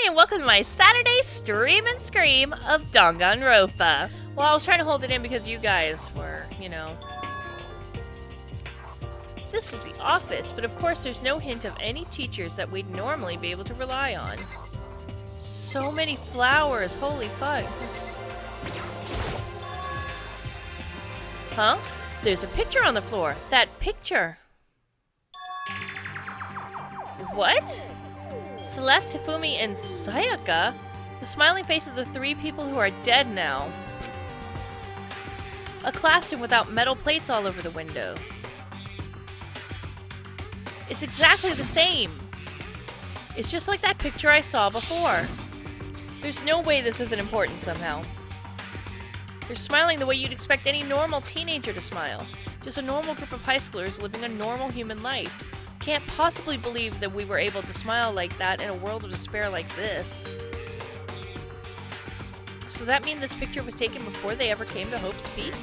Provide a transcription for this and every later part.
Hi, and welcome to my Saturday stream and scream of Danganronpa. Well, I was trying to hold it in because you guys were, This is the office, but of course there's no hint of any teachers that we'd normally be able to rely on. So many flowers, holy fuck. Huh? There's a picture on the floor. That picture. What? Celeste, Hifumi, and Sayaka? The smiling faces of three people who are dead now. A classroom without metal plates all over the window. It's exactly the same. It's just like that picture I saw before. There's no way this isn't important somehow. They're smiling the way you'd expect any normal teenager to smile. Just a normal group of high schoolers living a normal human life. Can't possibly believe that we were able to smile like that in a world of despair like this. So does that mean this picture was taken before they ever came to Hope's Peak?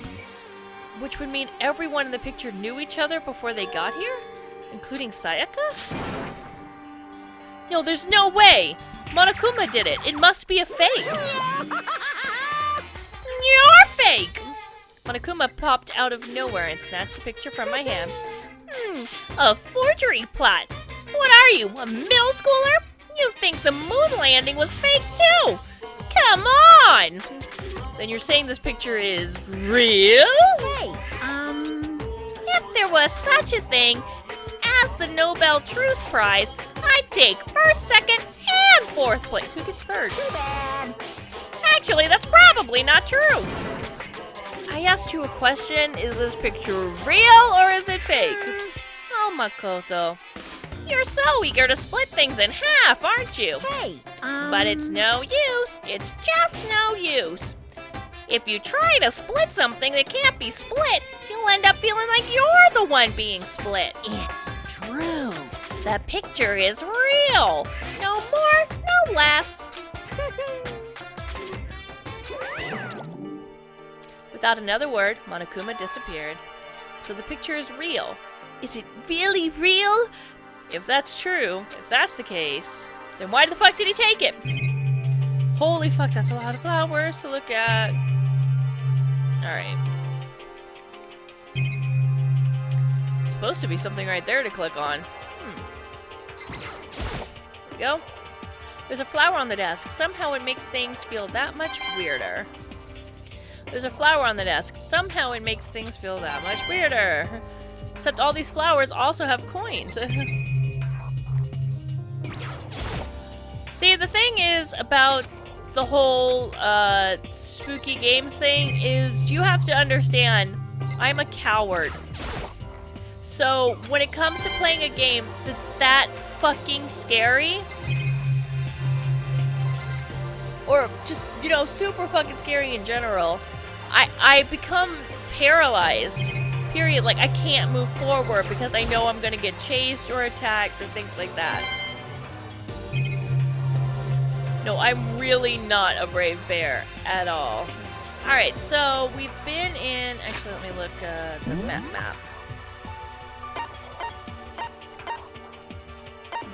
Which would mean everyone in the picture knew each other before they got here? Including Sayaka? No, there's no way! Monokuma did it! It must be a fake! You're fake! Monokuma popped out of nowhere and snatched the picture from my hand. A forgery plot! What are you, a middle schooler? You think the moon landing was fake too! Come on! Then you're saying this picture is real? Hey, If there was such a thing as the Nobel Truth Prize, I'd take first, second, and fourth place. Who gets third? too bad. Actually, that's probably not true. I asked you a question. Is this picture real or is it fake? Oh, Makoto. You're so eager to split things in half, aren't you? Hey, But it's no use. It's just no use. If you try to split something that can't be split, you'll end up feeling like you're the one being split. It's true. The picture is real. No more, no less. Without another word, Monokuma disappeared. So the picture is real. Is it really real? If that's true, if that's the case, then why the fuck did he take it? Holy fuck, that's a lot of flowers to look at. Alright. Supposed to be something right there to click on. There we go. There's a flower on the desk. Somehow it makes things feel that much weirder. There's a flower on the desk. Somehow it makes things feel that much weirder. Except all these flowers also have coins. See, the thing is about the whole spooky games thing is you have to understand I'm a coward. So when it comes to playing a game that's that fucking scary, or just, super fucking scary in general, I become paralyzed. Period. Like, I can't move forward because I know I'm gonna get chased or attacked or things like that. No, I'm really not a brave bear at all. Alright, so we've been in... Actually, let me look at the map.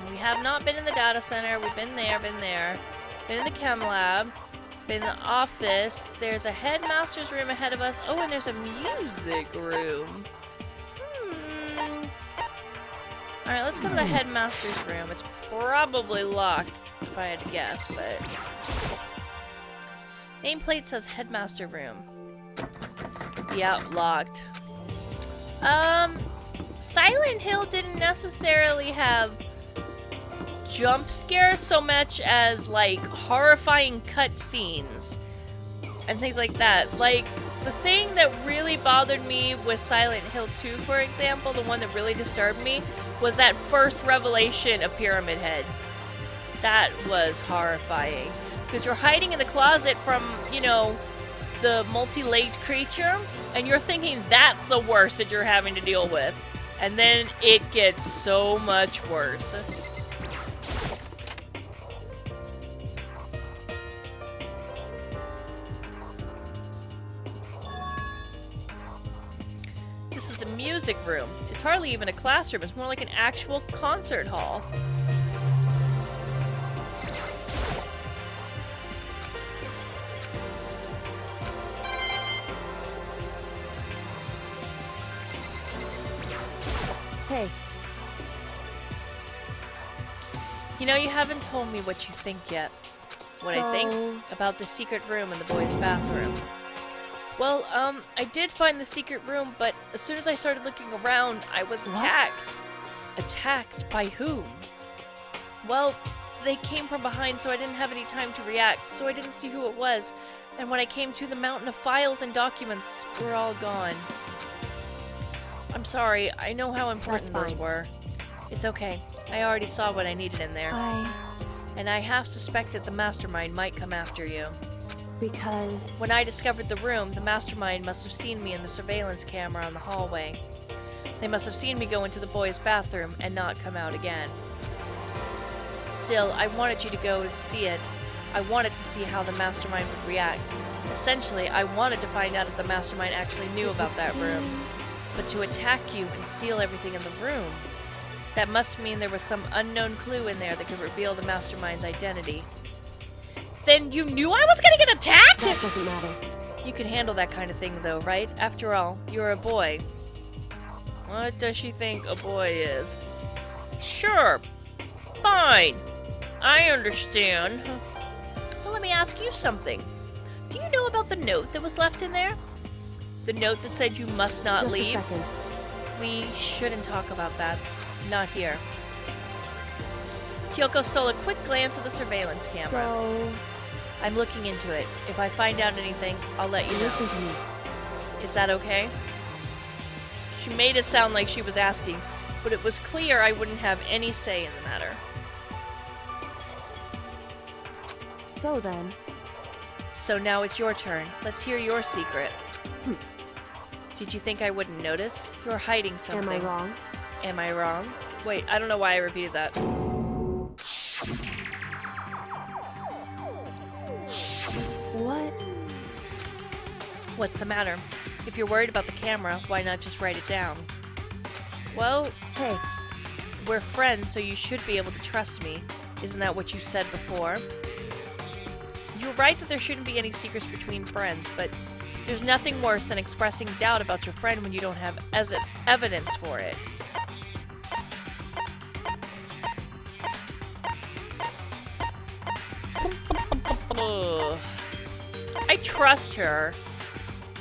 We have not been in the data center. We've been there. Been in the chem lab. Been in the office. There's a headmaster's room ahead of us. Oh, and there's a music room. Alright, let's go to the headmaster's room. It's probably locked, if I had to guess, but... Nameplate says headmaster room. Yeah, locked. Silent Hill didn't necessarily have jump scares so much as, like, horrifying cutscenes and things like that. Like, the thing that really bothered me with Silent Hill 2, for example, the one that really disturbed me, was that first revelation of Pyramid Head. That was horrifying. Because you're hiding in the closet from, the multi-legged creature, and you're thinking that's the worst that you're having to deal with. And then it gets so much worse. This is the music room. It's hardly even a classroom. It's more like an actual concert hall. You know, you haven't told me what you think yet. What I think about the secret room in the boys' bathroom. Well, I did find the secret room, but as soon as I started looking around, I was attacked. Attacked by whom? Well, they came from behind, so I didn't have any time to react, so I didn't see who it was. And when I came to, the mountain of files and documents were all gone. I'm sorry, I know how important those were. It's okay. I already saw what I needed in there. And I half suspected the mastermind might come after you. Because... When I discovered the room, the mastermind must have seen me in the surveillance camera on the hallway. They must have seen me go into the boys' bathroom and not come out again. Still, I wanted you to go and see it. I wanted to see how the mastermind would react. Essentially, I wanted to find out if the mastermind actually knew about that room. But to attack you and steal everything in the room, that must mean there was some unknown clue in there that could reveal the mastermind's identity. Then you knew I was gonna get attacked? That doesn't matter. You can handle that kind of thing though, right? After all, you're a boy. What does she think a boy is? Sure. Fine. I understand. But let me ask you something. Do you know about the note that was left in there? The note that said you must not Just leave? a second. We shouldn't talk about that. Not here. Kyoko stole a quick glance at the surveillance camera. So... I'm looking into it. If I find out anything, I'll let you know. Listen to me. Is that okay? She made it sound like she was asking, but it was clear I wouldn't have any say in the matter. So then... So now it's your turn. Let's hear your secret. Did you think I wouldn't notice? You're hiding something. Am I wrong? Am I wrong? Wait, I don't know why I repeated that. What? What's the matter? If you're worried about the camera, why not just write it down? Well, Hey, we're friends, so you should be able to trust me. Isn't that what you said before? You're right that there shouldn't be any secrets between friends, but there's nothing worse than expressing doubt about your friend when you don't have evidence for it. I trust her.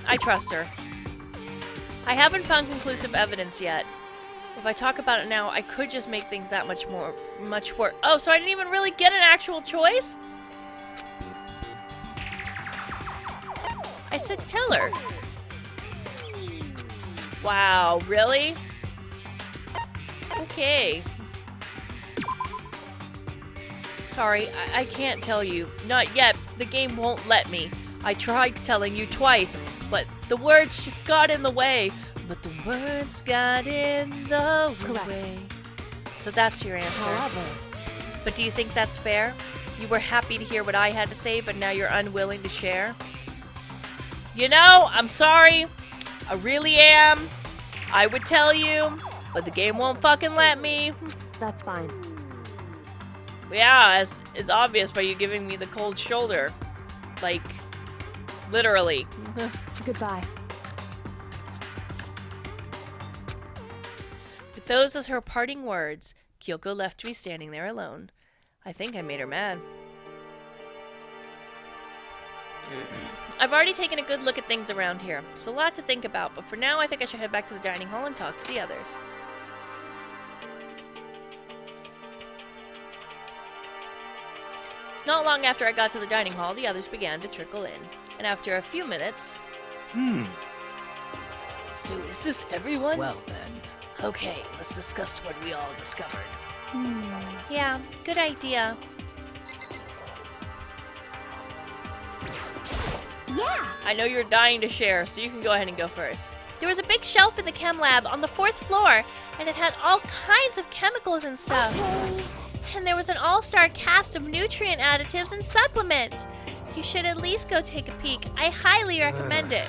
I trust her. I haven't found conclusive evidence yet. If I talk about it now, I could just make things that much worse. Oh, so I didn't even really get an actual choice? I said tell her. Wow, really? Okay. Sorry, I can't tell you. Not yet. The game won't let me. I tried telling you twice, but the words just got in the way. But the words got in the Correct. way. So that's your answer. however... But do you think that's fair? You were happy to hear what I had to say, but now you're unwilling to share? You know, I'm sorry. I really am. I would tell you, but the game won't fucking let me. That's fine. Yeah, it's obvious by you giving me the cold shoulder. Like, literally. Goodbye. With those as her parting words, Kyoko left me standing there alone. I think I made her mad. I've already taken a good look at things around here. There's a lot to think about, but for now I think I should head back to the dining hall and talk to the others. Not long after I got to the dining hall, the others began to trickle in. And after a few minutes... So is this everyone? Well then. Okay, let's discuss what we all discovered. Yeah, good idea. Yeah! I know you're dying to share, so you can go ahead and go first. There was a big shelf in the chem lab on the 4th floor, and it had all kinds of chemicals and stuff. Okay. And there was an all-star cast of nutrient additives and supplements. You should at least go take a peek. I highly recommend it.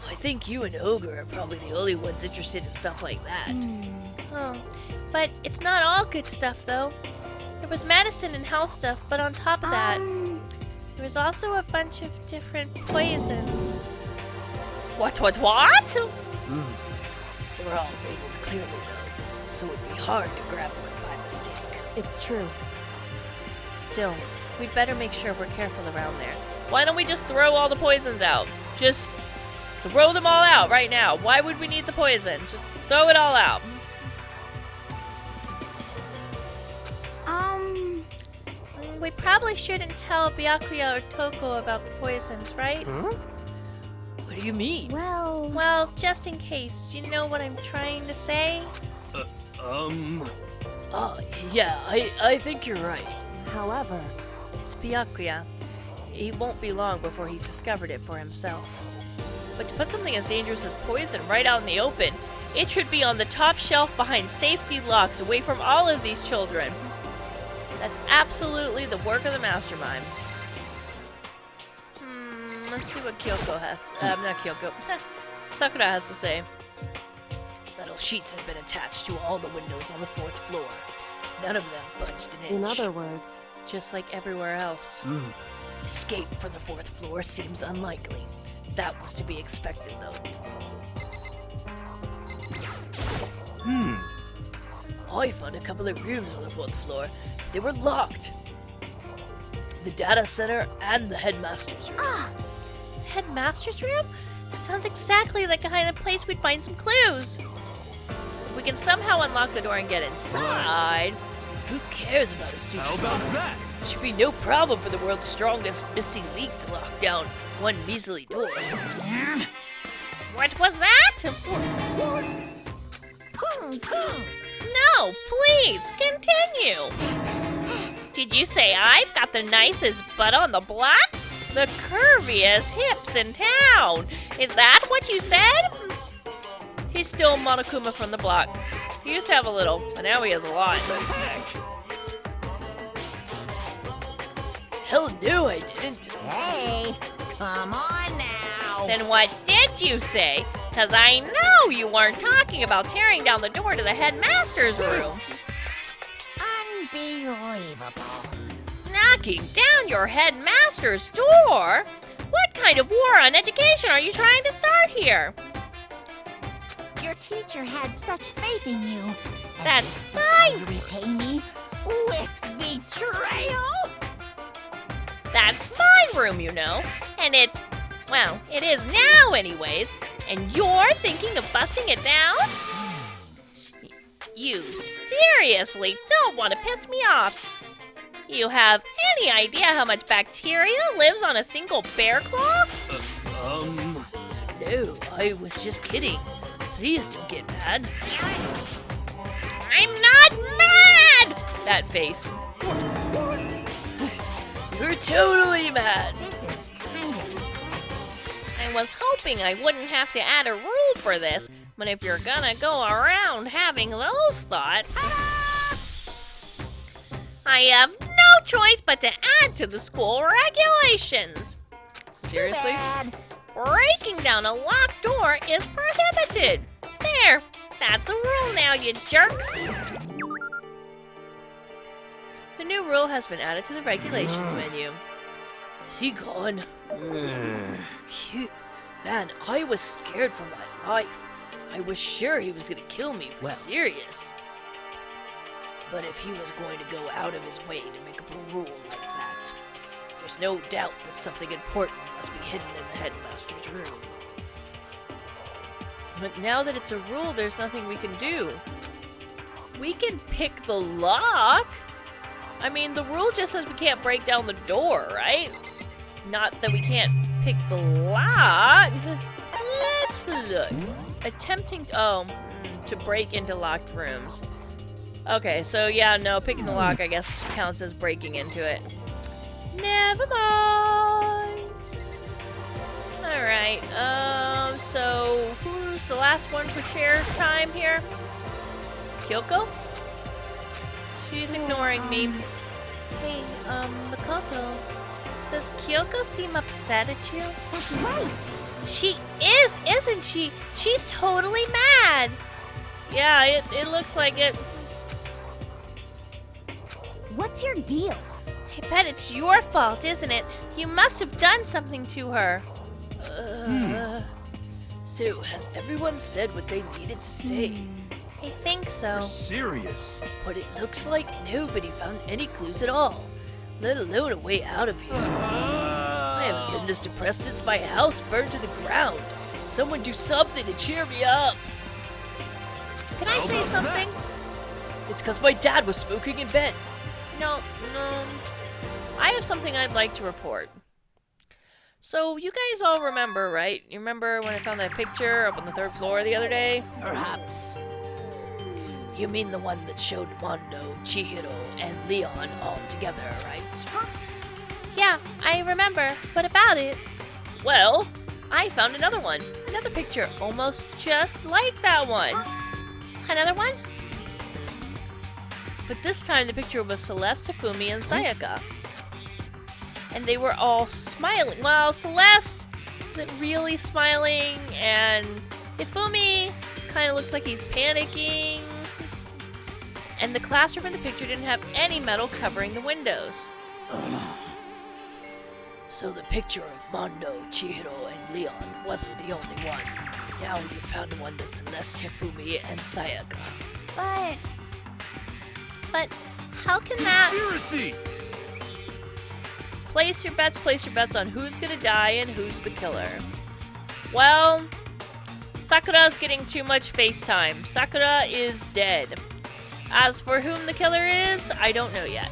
I think you and Ogre are probably the only ones interested in stuff like that. Oh, but it's not all good stuff, though. There was medicine and health stuff, but on top of that, there was also a bunch of different poisons. What? They were all labeled clearly, though, so it would be hard to grab one by mistake. It's true. Still, we'd better make sure we're careful around there. Why don't we just throw all the poisons out? Just throw them all out right now. Why would we need the poison? Just throw it all out. We probably shouldn't tell Byakuya or Toko about the poisons, right? Huh? What do you mean? Well, just in case. Do you know what I'm trying to say? Yeah, I think you're right. however, It's Byakuya. He won't be long before he's discovered it for himself. But to put something as dangerous as poison right out in the open, it should be on the top shelf behind safety locks away from all of these children. That's absolutely the work of the mastermind. Let's see what Kyoko has. Not Kyoko. Sakura has to say. Metal sheets have been attached to all the windows on the 4th floor. None of them budged an inch. in other words, Just like everywhere else. Escape from the 4th floor seems unlikely. That was to be expected, though. I found a couple of rooms on the 4th floor. They were locked. The data center and the headmaster's room. The headmaster's room? That sounds exactly like the kind of place we'd find some clues. If we can somehow unlock the door and get inside, who cares about a stupid How about lock? that? Should be no problem for the world's strongest missing leak to lock down one measly door. What was that? No, please, continue. Did you say I've got the nicest butt on the block? The curviest hips in town. Is that what you said? He's still Monokuma from the block. He used to have a little, but now he has a lot. Hell no, I didn't. Hey, come on now. Then what did you say? Because I know you weren't talking about tearing down the door to the headmaster's room. Unbelievable. Knocking down your headmaster's door? What kind of war on education are you trying to start here? Your teacher had such faith in you. That's Will my... you repay me with betrayal? That's my room, you know. And it's... well, it is now anyways. And you're thinking of busting it down? You seriously don't want to piss me off. You have any idea how much bacteria lives on a single bear claw? No, I was just kidding. Please don't get mad. I'm not mad! That face. You're totally mad. This is kind of impressive. I was hoping I wouldn't have to add a rule for this, but if you're gonna go around having those thoughts... I have no choice but to add to the school regulations. Seriously? Too bad. Breaking down a locked door is prohibited. There, that's a rule now, you jerks. The new rule has been added to the regulations menu. Is he gone? Phew. Man, I was scared for my life. I was sure he was gonna kill me for serious. But if he was going to go out of his way to make up a rule like that, there's no doubt that something important must be hidden in the headmaster's room. But now that it's a rule, there's nothing we can do. We can pick the lock. I mean, the rule just says we can't break down the door, right? Not that we can't pick the lock. Let's look. Attempting to break into locked rooms. Okay, so yeah, no, picking the lock, I guess, counts as breaking into it. Never mind. Alright, so who's the last one for share time here? Kyoko? She's ignoring me. Hey, Makoto, does Kyoko seem upset at you? that's right. She is, isn't she? She's totally mad. Yeah, it looks like it. What's your deal? I bet it's your fault, isn't it? You must have done something to her. So, has everyone said what they needed to say? I think so. You're serious? But it looks like nobody found any clues at all, let alone a way out of here. I haven't been this depressed since my house burned to the ground. Someone do something to cheer me up. Can I say something? It's because my dad was smoking in bed. No. I have something I'd like to report. So, you guys all remember, right? You remember when I found that picture up on the 3rd floor the other day? Perhaps. You mean the one that showed Mondo, Chihiro, and Leon all together, right? Yeah, I remember. What about it? Well, I found another one. Another picture almost just like that one. Another one? But this time the picture was Celeste, Hifumi, and Sayaka. And they were all smiling. Well, Celeste isn't really smiling, and Hifumi kind of looks like he's panicking. And the classroom in the picture didn't have any metal covering the windows. So the picture of Mondo, Chihiro, and Leon wasn't the only one. Now you found one to Celeste, Hifumi, and Sayaka. But how can that... Conspiracy! Place your bets on who's gonna die and who's the killer. Well, Sakura's getting too much FaceTime. Sakura is dead. As for whom the killer is, I don't know yet.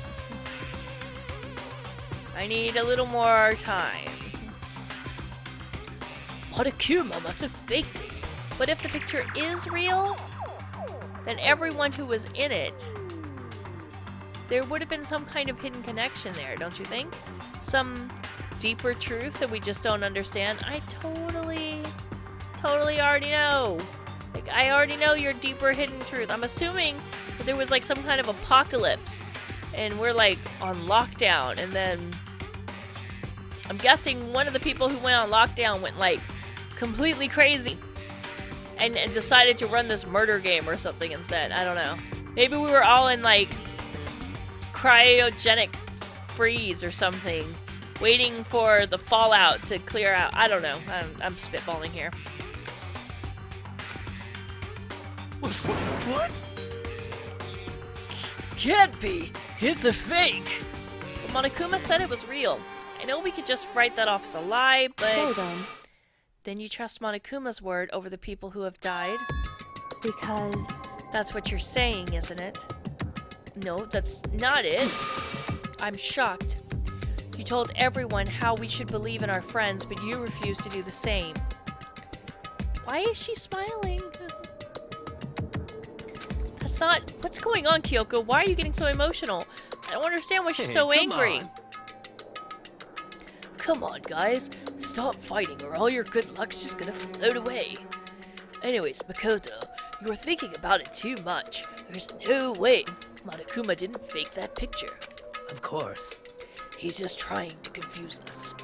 I need a little more time. Monokuma must have faked it. But if the picture is real, then everyone who was in it, there would have been some kind of hidden connection there, don't you think? Some deeper truth that we just don't understand. I totally already know. Like, I already know your deeper hidden truth. I'm assuming that there was like some kind of apocalypse and we're like on lockdown, and then I'm guessing one of the people who went on lockdown went like completely crazy and decided to run this murder game or something instead. I don't know. Maybe we were all in like cryogenic freeze or something, waiting for the fallout to clear out. I don't know. I'm spitballing here. What? Can't be. It's a fake. But Monokuma said it was real. I know we could just write that off as a lie, but... So then you trust Monokuma's word over the people who have died? because... That's what you're saying, isn't it? No, that's not it. I'm shocked. You told everyone how we should believe in our friends, but you refuse to do the same. Why is she smiling? That's not... What's going on, Kyoko? Why are you getting so emotional? I don't understand why she's so angry. Come on, guys. Stop fighting, or all your good luck's just gonna float away. Anyways, Makoto, you're thinking about it too much. There's no way Monokuma didn't fake that picture. Of course. He's just trying to confuse us.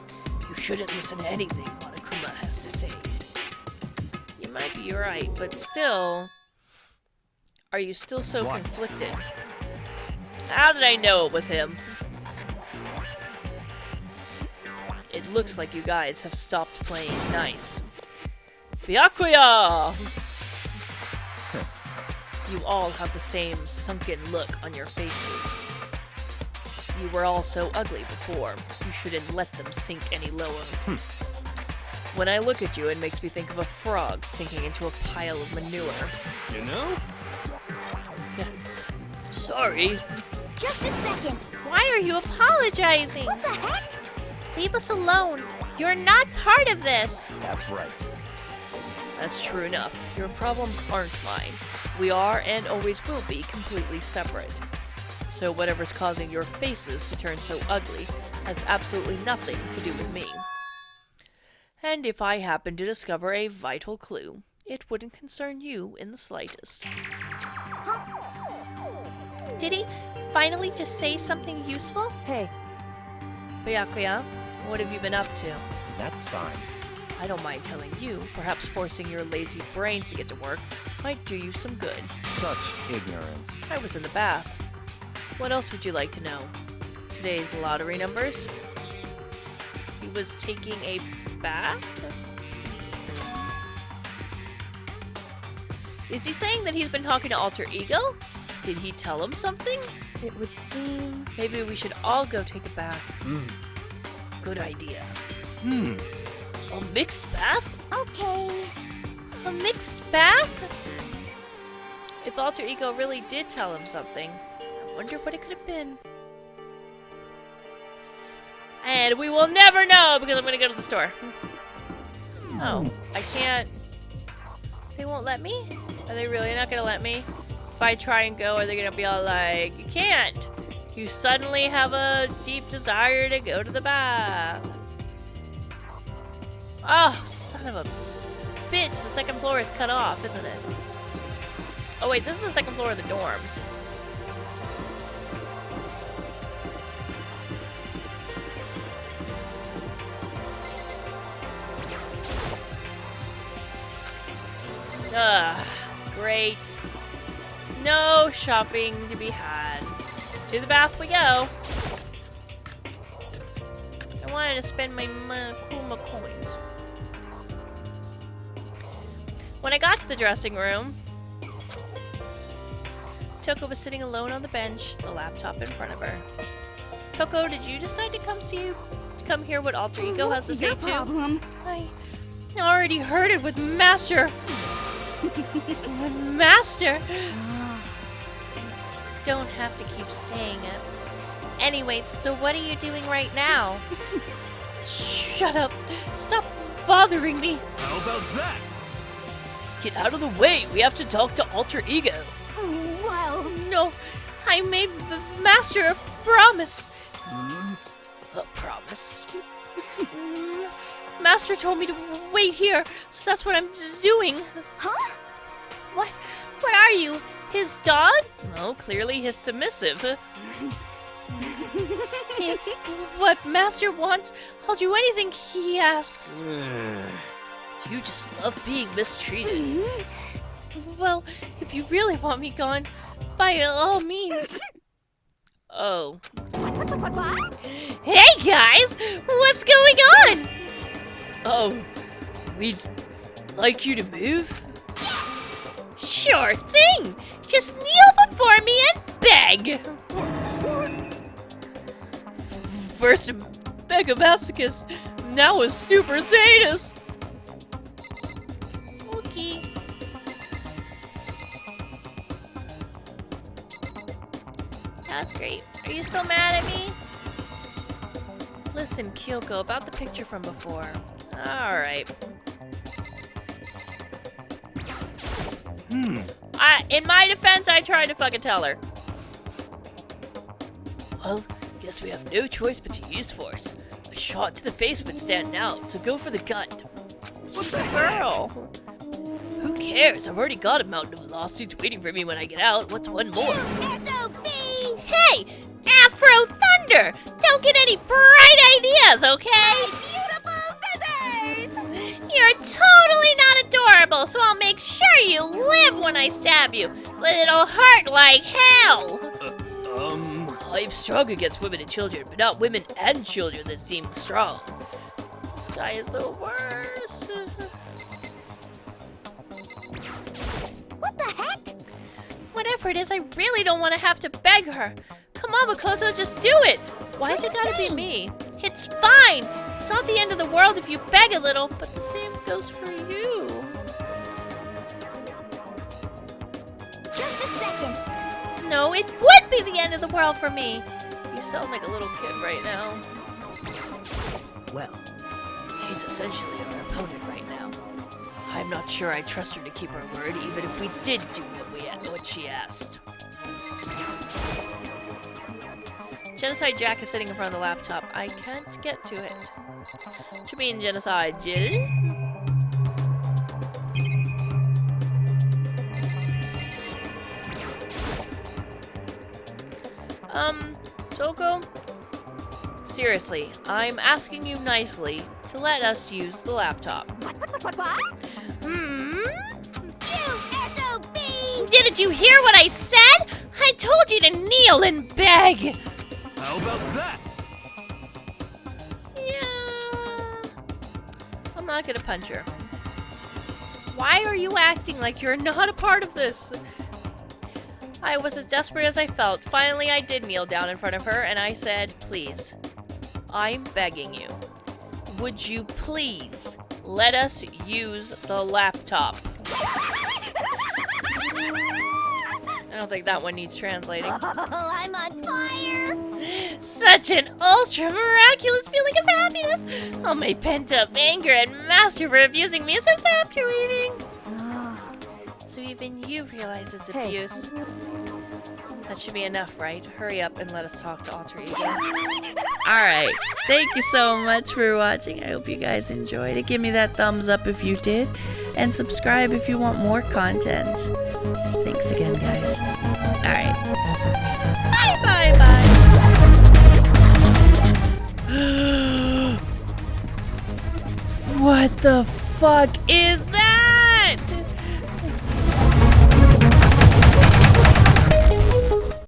You shouldn't listen to anything Monokuma has to say. You might be right, but still... Are you still so conflicted? How did I know it was him? It looks like you guys have stopped playing nice. Byakuya! You all have the same sunken look on your faces. You were all so ugly before. You shouldn't let them sink any lower. When I look at you, it makes me think of a frog sinking into a pile of manure. You know? Sorry. Just a second. Why are you apologizing? What the heck? Leave us alone. You're not part of this. That's right. That's true enough. Your problems aren't mine. We are and always will be completely separate. So whatever's causing your faces to turn so ugly has absolutely nothing to do with me. And if I happen to discover a vital clue, it wouldn't concern you in the slightest. Did he finally just say something useful? Hey, Byakuya, what have you been up to? That's fine. I don't mind telling you, perhaps forcing your lazy brains to get to work might do you some good. Such ignorance. I was in the bath. What else would you like to know? Today's lottery numbers? He was taking a bath? Is he saying that he's been talking to Alter Ego? Did he tell him something? It would seem... Maybe we should all go take a bath. Good idea. A mixed bath? Okay. A mixed bath? If Alter Ego really did tell him something, I wonder what it could have been. And we will never know because I'm gonna go to the store. Oh, I can't. They won't let me? Are they really not gonna let me? If I try and go, are they gonna be all like, you can't? You suddenly have a deep desire to go to the bath. Oh, son of a bitch. The second floor is cut off, isn't it? Oh wait, this is the second floor of the dorms. Ugh, great. No shopping to be had. To the bath we go. I wanted to spend my Monokuma coins. When I got to the dressing room, Toko was sitting alone on the bench, the laptop in front of her. Toko, did you decide to come hear what Alter Ego has to say too? Problem? I already heard it with Master. With Master. Don't have to keep saying it. Anyways, so what are you doing right now? Shut up. Stop bothering me. How about that? Get out of the way. We have to talk to Alter Ego. Well... No, I made Master a promise. A promise? Master told me to wait here, so that's what I'm doing. Huh? What are you? His dog? Oh, clearly his submissive. If what Master wants, I'll do anything he asks. You just love being mistreated. Well, if you really want me gone, by all means. Oh. What? Hey guys! What's going on? Oh, we'd like you to move? Sure thing! Just kneel before me and beg! First a Megamasochist, now a Super Sadist! Okay. That's great. Are you still mad at me? Listen, Kyoko, about the picture from before. Alright. In my defense, I tried to fucking tell her. Well, guess we have no choice but to use force. A shot to the face would stand out, so go for the gun. She's a girl. Who cares? I've already got a mountain of lawsuits waiting for me when I get out. What's one more? SOB! Hey! Afro Thunder! Don't get any bright ideas, okay? Beautiful scissors! You're totally not adorable, so I'll make sure you live when I stab you. But it'll hurt like hell. I'm strong against women and children, but not women and children that seem strong. This guy is the worst. What the heck? Whatever it is, I really don't want to have to beg her. Come on, Makoto, just do it. Why has it gotta be me? It's fine. It's not the end of the world if you beg a little, but the same goes for you. Just a second. No, it would be the end of the world for me. You sound like a little kid right now. Well, she's essentially our opponent right now. I'm not sure I trust her to keep her word, even if we did do what she asked. Genocide Jack is sitting in front of the laptop. I can't get to it. What you mean, Genocide Jill? Toko? Seriously, I'm asking you nicely to let us use the laptop. What? You SOB! Didn't you hear what I said? I told you to kneel and beg! How about that? Yeah. I'm not gonna punch her. Why are you acting like you're not a part of this? I was as desperate as I felt. Finally, I did kneel down in front of her and I said, please, I'm begging you. Would you please let us use the laptop? I don't think that one needs translating. Oh, I'm on fire. Such an ultra miraculous feeling of happiness! All my pent up anger and master for abusing me is evaporating. So even you realize it's abuse. That should be enough, right? Hurry up and let us talk to Alter Ego. Alright, thank you so much for watching. I hope you guys enjoyed it. Give me that thumbs up if you did. And subscribe if you want more content. Thanks again, guys. Alright. Bye, bye. What the fuck is that?